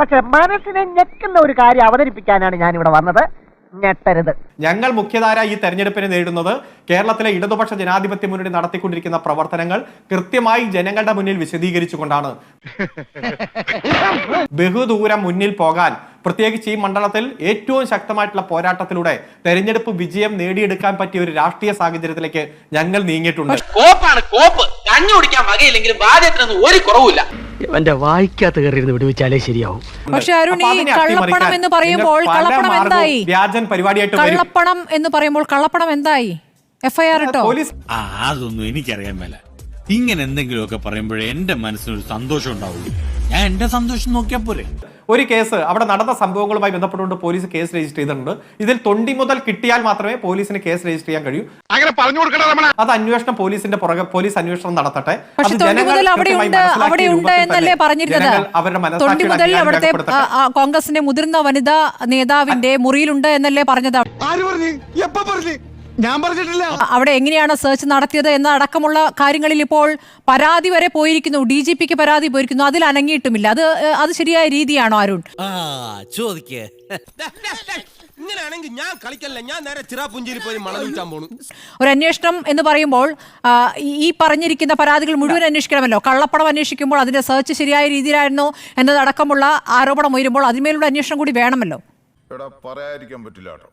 പക്ഷെ മനസ്സിനെ ഞെക്കുന്ന ഒരു കാര്യം അവതരിപ്പിക്കാനാണ് ഞാൻ ഇവിടെ വന്നത്. ഞെട്ടരുത്. ഞങ്ങൾ മുഖ്യധാര ഈ തെരഞ്ഞെടുപ്പിനെ നേരിടുന്നത് കേരളത്തിലെ ഇടതുപക്ഷ ജനാധിപത്യ മുന്നണി നടത്തിക്കൊണ്ടിരിക്കുന്ന പ്രവർത്തനങ്ങൾ കൃത്യമായി ജനങ്ങളുടെ മുന്നിൽ വിശദീകരിച്ചുകൊണ്ടാണ്. ബഹുദൂരം മുന്നിൽ പോകാൻ, പ്രത്യേകിച്ച് ഈ മണ്ഡലത്തിൽ ഏറ്റവും ശക്തമായിട്ടുള്ള പോരാട്ടത്തിലൂടെ തെരഞ്ഞെടുപ്പ് വിജയം നേടിയെടുക്കാൻ പറ്റിയ ഒരു രാഷ്ട്രീയ സാഹചര്യത്തിലേക്ക് ഞങ്ങൾ നീങ്ങിയിട്ടുണ്ട്. ഒരു കുറവില്ല. എന്റെ വായിക്കാത്ത കയറിയിരുന്ന് വിടുവിച്ചാലേ ശരിയാവും. പക്ഷെ അരുൺ, ഈ കള്ളപ്പണം എന്ന് പറയുമ്പോൾ കള്ളപ്പണം എന്തായി? വ്യാജൻ പരിപാടിയായിട്ട് കള്ളപ്പണം എന്ന് പറയുമ്പോൾ കള്ളപ്പണം എന്തായി? FIR ഇട്ടോ? അതൊന്നും എനിക്കറിയാൻ മേല. ഇങ്ങനെ എന്തെങ്കിലുമൊക്കെ പറയുമ്പോഴേ എന്റെ മനസ്സിനൊരു സന്തോഷം ഉണ്ടാവുള്ളൂ. ഞാൻ എന്റെ സന്തോഷം നോക്കിയാ പോരെ. ഒരു കേസ് അവിടെ നടന്ന സംഭവങ്ങളുമായി ബന്ധപ്പെട്ടുകൊണ്ട് പോലീസ് കേസ് രജിസ്റ്റർ ചെയ്തിട്ടുണ്ട്. ഇതിൽ തൊണ്ടി മുതൽ കിട്ടിയാൽ മാത്രമേ പോലീസിന് കേസ് രജിസ്റ്റർ ചെയ്യാൻ കഴിയൂ. അത് അന്വേഷണം പോലീസിന്റെ പുറകെ പോലീസ് അന്വേഷണം നടത്തട്ടെ. കോൺഗ്രസിന്റെ മുതിർന്ന വനിതാ നേതാവിന്റെ മുറിയിലുണ്ട് എന്നല്ലേ പറഞ്ഞത്? ഞാൻ പറഞ്ഞിട്ടില്ല. അവിടെ എങ്ങനെയാണ് സെർച്ച് നടത്തിയത് എന്ന അടക്കമുള്ള കാര്യങ്ങളിൽ ഇപ്പോൾ പരാതി വരെ പോയിരിക്കുന്നു. DGPക്ക് പരാതി പോയിരിക്കുന്നു. അതിൽ അനങ്ങിയിട്ടുമില്ല. അത് ശരിയായ രീതിയാണോ അരുൺ? ഇങ്ങനെയാണെങ്കിൽ ഞാൻ കളിക്കല്ല, ഞാൻ നേരെ ചിറാപുഞ്ചിയിൽ പോയി മണലൂറ്റാൻ പോണു. ഒരു അന്വേഷണം എന്ന് പറയുമ്പോൾ ഈ പറഞ്ഞിരിക്കുന്ന പരാതികൾ മുഴുവൻ അന്വേഷിക്കണമല്ലോ. കള്ളപ്പണം അന്വേഷിക്കുമ്പോൾ അതിന്റെ സെർച്ച് ശരിയായ രീതിയിലായിരുന്നോ എന്നതടക്കമുള്ള ആരോപണം ഉയരുമ്പോൾ അതിന്മേലുള്ള അന്വേഷണം കൂടി വേണമല്ലോ. പറയാതിരിക്കാൻ പറ്റില്ല കേട്ടോ.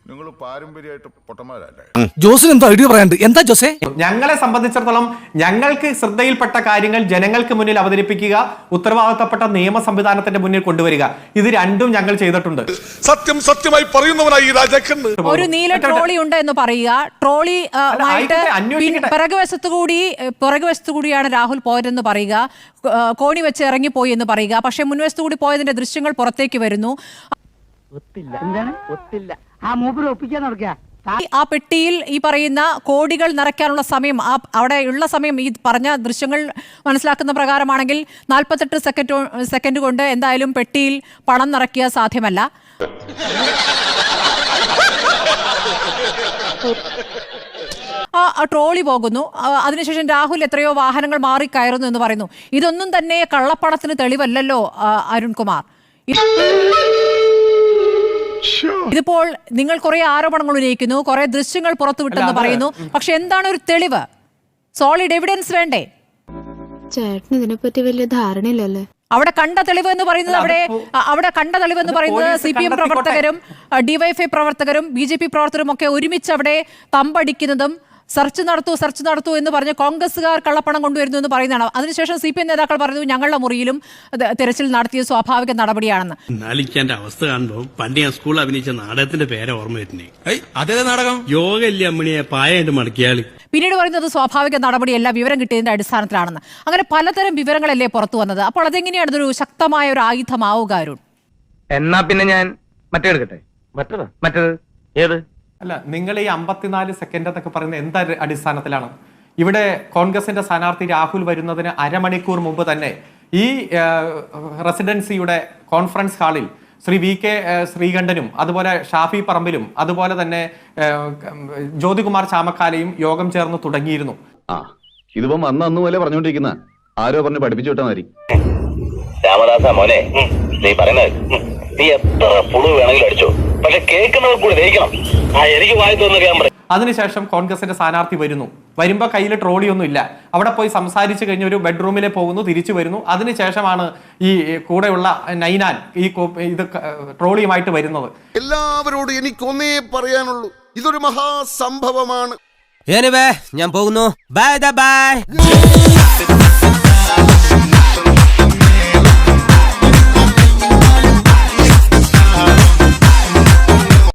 നിങ്ങൾ പാരമ്പര്യമായിട്ട് പൊട്ടന്മാരല്ലേ. ജോസിന് എന്താ ഐഡിയ പറയാണ്ട്? എന്താ ജോസേ? ഞങ്ങളെ സംബന്ധിച്ചിടത്തോളം ഞങ്ങൾക്ക് ശ്രദ്ധയിൽപ്പെട്ട കാര്യങ്ങൾ ജനങ്ങൾക്ക് മുന്നിൽ അവതരിപ്പിക്കുക, ഉത്തരവാദിത്തപ്പെട്ട നിയമ സംവിധാനത്തിന്റെ മുന്നിൽ കൊണ്ടുവരിക, ഇത് രണ്ടും ഞങ്ങൾ ചെയ്തിട്ടുണ്ട്. സത്യമായി പറയുന്നവനായി രാജാക്കൻ. ഒരു നീല ട്രോളി ഉണ്ട് എന്ന് പറയുക. ട്രോളി പിറകുവശത്തു കൂടിയാണ് രാഹുൽ പോയതെന്ന് പറയുക. കോണി വെച്ച് ഇറങ്ങിപ്പോയി എന്ന് പറയുക. പക്ഷെ മുൻവശത്തു കൂടി പോയതിന്റെ ദൃശ്യങ്ങൾ പുറത്തേക്ക് വരുന്നു. ആ പെട്ടിയിൽ ഈ പറയുന്ന കോടികൾ നിറയ്ക്കാനുള്ള സമയം, അവിടെ ഉള്ള സമയം ഈ പറഞ്ഞ ദൃശ്യങ്ങൾ മനസ്സിലാക്കുന്ന പ്രകാരമാണെങ്കിൽ 48 സെക്കൻഡ് കൊണ്ട് എന്തായാലും പെട്ടിയിൽ പണം നിറയ്ക്കുക സാധ്യമല്ല. ട്രോളി പോകുന്നു. അതിനുശേഷം രാഹുൽ എത്രയോ വാഹനങ്ങൾ മാറി കയറുന്നു എന്ന് പറയുന്നു. ഇതൊന്നും തന്നെ കള്ളപ്പണത്തിന് തെളിവല്ലല്ലോ അരുൺകുമാർ. ഇതിപ്പോൾ നിങ്ങൾ കുറെ ആരോപണങ്ങൾ ഉന്നയിക്കുന്നു, കുറെ ദൃശ്യങ്ങൾ പുറത്തുവിട്ടെന്ന് പറയുന്നു. പക്ഷെ എന്താണ് ഒരു തെളിവ്? സോളിഡ് എവിഡൻസ് വേണ്ടേ? ചേട്ടന് ഇതിനെപ്പറ്റി വലിയ ധാരണയില്ലല്ലേ. അവിടെ കണ്ട തെളിവ് എന്ന് പറയുന്നത് CPM പ്രവർത്തകരും DYFI പ്രവർത്തകരും BJP പ്രവർത്തകരും ഒക്കെ ഒരുമിച്ച് അവിടെ തമ്പടിക്കുന്നതും സെർച്ച് നടത്തൂ എന്ന് പറഞ്ഞ് കോൺഗ്രസുകാർ കള്ളപ്പണം കൊണ്ടുവരുന്നു എന്ന് പറയുന്നതാണ്. അതിനുശേഷം CPM നേതാക്കൾ പറഞ്ഞു ഞങ്ങളുടെ മുറിയിലും തെരച്ചിൽ നടത്തിയ സ്വാഭാവിക നടപടിയാണെന്ന്. അവസ്ഥ കാണുമ്പോൾ പണ്ട് ഞാൻ സ്കൂളിൽ അഭിനയിച്ച നാടകത്തിന്റെ പേര് ഓർമ്മ വരുന്നേ. അതേ നാടകം യോഗ അമ്മണിയെ പായായിട്ട് മടക്കിയാളി. പിന്നീട് പറയുന്നത് സ്വാഭാവിക നടപടിയല്ല, വിവരം കിട്ടിയതിന്റെ അടിസ്ഥാനത്തിലാണെന്ന്. അങ്ങനെ പലതരം വിവരങ്ങളല്ലേ പുറത്തു വന്നത്. അപ്പോൾ അതെങ്ങനെയാണ് ഇതൊരു ശക്തമായ ഒരു ആയുധമാവുക അരുൺ? എന്നാ പിന്നെ ഞാൻ മറ്റേത് ഏത് അല്ല, നിങ്ങൾ ഈ 54 സെക്കൻഡ് എന്നൊക്കെ പറയുന്നത് എന്താ അടിസ്ഥാനത്തിലാണ്? ഇവിടെ കോൺഗ്രസിന്റെ സ്ഥാനാർത്ഥി രാഹുൽ വരുന്നതിന് അരമണിക്കൂർ മുമ്പ് തന്നെ ഈ റെസിഡൻസിയുടെ കോൺഫറൻസ് ഹാളിൽ ശ്രീ VK ശ്രീകണ്ഠനും അതുപോലെ ഷാഫി പറമ്പിലും അതുപോലെ തന്നെ ജ്യോതികുമാർ ചാമക്കാലയും യോഗം ചേർന്ന് തുടങ്ങിയിരുന്നു. ഇതിപ്പം അന്ന് പോലെ പറഞ്ഞുകൊണ്ടിരിക്കുന്ന ആരോ പറഞ്ഞ് പഠിപ്പിച്ചു വിട്ടാൽ മതി. രാമദാസ മോനെ, നീ പറയുന്നത് നീ എത്ര പുളു വേണമെങ്കിലും അടിച്ചോ, പക്ഷെ കേൾക്കുന്നവർ കൂടി ദഹിക്കണം. എനിക്ക് വായി തോന്നുന്ന പറയും. അതിനുശേഷം കോൺഗ്രസിന്റെ സ്ഥാനാർത്ഥി വരുമ്പോ കയ്യിൽ ട്രോളിയൊന്നും ഇല്ല. അവിടെ പോയി സംസാരിച്ചു കഴിഞ്ഞ ഒരു ബെഡ്റൂമിലെ പോകുന്നു, തിരിച്ചു വരുന്നു. അതിനുശേഷമാണ് ഈ കൂടെയുള്ള നൈനാൻ ഈ ഇത് ട്രോളിയുമായിട്ട് വരുന്നത്. എല്ലാവരോടും എനിക്കൊന്നേ പറയാനുള്ളൂ, ഇതൊരു മഹാസംഭവമാണ്. ഞാൻ പോകുന്നു. ബൈ.